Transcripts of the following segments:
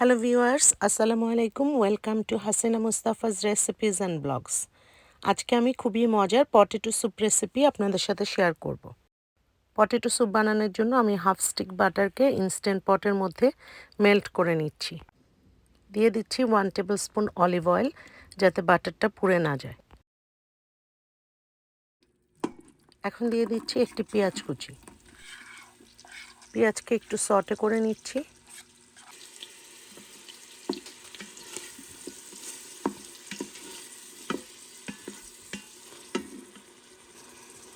Hello viewers, আসসালামু আলাইকুম। Welcome to Hasina Mustafa's recipes and blogs. আজকে আমি খুবই মজার পটেটো স্যুপ রেসিপি আপনাদের সাথে শেয়ার করব। পটেটো স্যুপ বানানোর জন্য আমি হাফ স্টিক বাটারকে ইনস্ট্যান্ট পটের মধ্যে মেল্ট করে নিচ্ছি। দিয়ে দিচ্ছি 1 টেবিল স্পুন অলিভ অয়েল, যাতে বাটারটা পুড়ে না যায়। এখন দিয়ে দিচ্ছি একটি পেঁয়াজ কুচি। পেঁয়াজকে একটু সটে করে নিচ্ছি।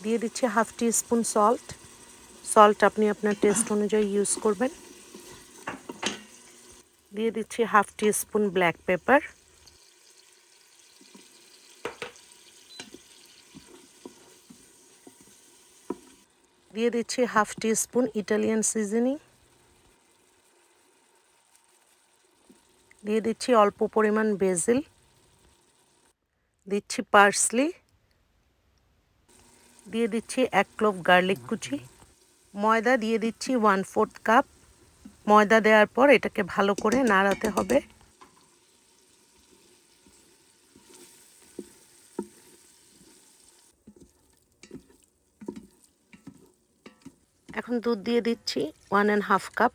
দিয়ে দিচ্ছি হাফ টি স্পুন সল্ট আপনি আপনার টেস্ট অনুযায়ী ইউজ করবেন। দিয়ে দিচ্ছি হাফ টি স্পুন ব্ল্যাক পেপার। দিয়ে দিচ্ছি হাফ টি স্পুন ইটালিয়ান সিজনিং। দিয়ে দিচ্ছি অল্প পরিমাণ বেসিল। দিচ্ছি পার্সলি। দিয়ে দিচ্ছি 1 ক্লোভ গার্লিক কুচি। ময়দা দিয়ে দিচ্ছি 1/4 কাপ। ময়দা দেওয়ার পর এটাকে ভালো করে নাড়াতে হবে। এখন দুধ দিয়ে দিচ্ছি 1.5 কাপ।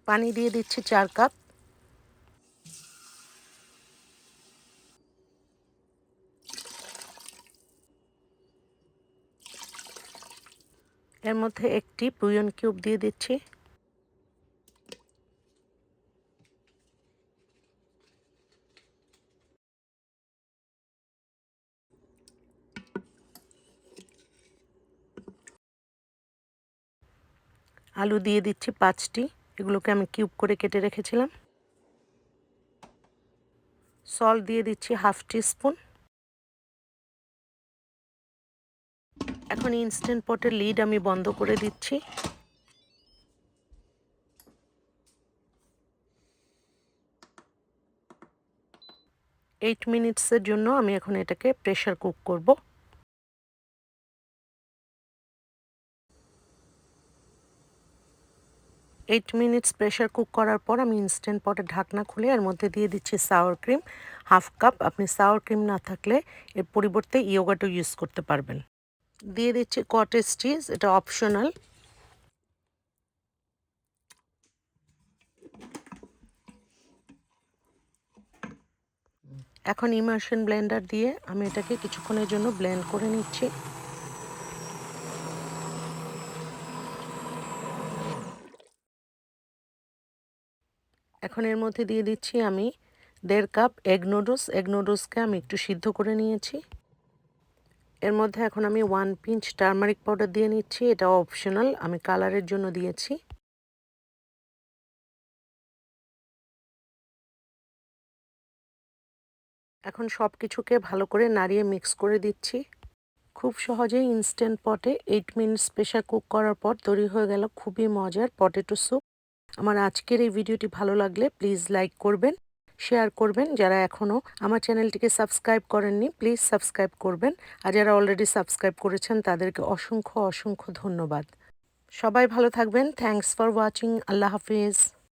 পানি দিয়ে দিচ্ছি 4 কাপ। এর মধ্যে একটি বুইয়ন কিউব দিয়ে দিচ্ছি। আলু দিয়ে দিচ্ছি 5টি, এগুলোকে আমি কিউব করে কেটে রেখেছিলাম। সল্ট দিয়ে দিচ্ছি হাফ টি স্পুন। এখন ইনস্ট্যান্ট পটের লিড আমি বন্ধ করে দিচ্ছি। এইট মিনিটসের জন্য আমি এখন এটাকে প্রেশার কুক করব। 8 মিনিটস প্রেশার কুক করার পর আমি ইনস্ট্যান্ট পটের ঢাকনা খুলে এর মধ্যে দিয়ে দিচ্ছি সাওয়ার ক্রিম হাফ কাপ। আপনি সাওয়ার ক্রিম না থাকলে এর পরিবর্তে ইয়োগার্টও ইউজ করতে পারবেন। দিয়ে দিচ্ছি কটেজ চিজ, এটা অপশনাল। এখন ইমার্শন ব্লেন্ডার দিয়ে আমি এটাকে কিছুক্ষণের জন্য ব্লেন্ড করে নিচ্ছি। এখন এর মধ্যে দিয়ে দিচ্ছি আমি 1.5 কাপ এগ নুডলসকে আমি একটু সিদ্ধ করে নিয়েছি। এর মধ্যে এখন আমি 1 পিঞ্চ টারমারিক পাউডার দিয়ে নিচ্ছি, এটা অপশনাল, আমি কালারের জন্য দিয়েছি। এখন সব কিছুকে ভালো করে নাড়িয়ে মিক্স করে দিচ্ছি। খুব সহজেই ইনস্ট্যান্ট পটে 8 মিনিটস প্রেশার কুক করার পর তৈরি হয়ে গেল খুবই মজার পটেটো স্যুপ। আমার আজকের এই ভিডিওটি ভালো লাগলে প্লিজ লাইক করবেন, শেয়ার করবেন। যারা এখনও আমার চ্যানেলটিকে সাবস্ক্রাইব করেননি প্লিজ সাবস্ক্রাইব করবেন, আর যারা অলরেডি সাবস্ক্রাইব করেছেন তাদেরকে অসংখ্য অসংখ্য ধন্যবাদ। সবাই ভালো থাকবেন। Thanks for watching. Allah Hafiz.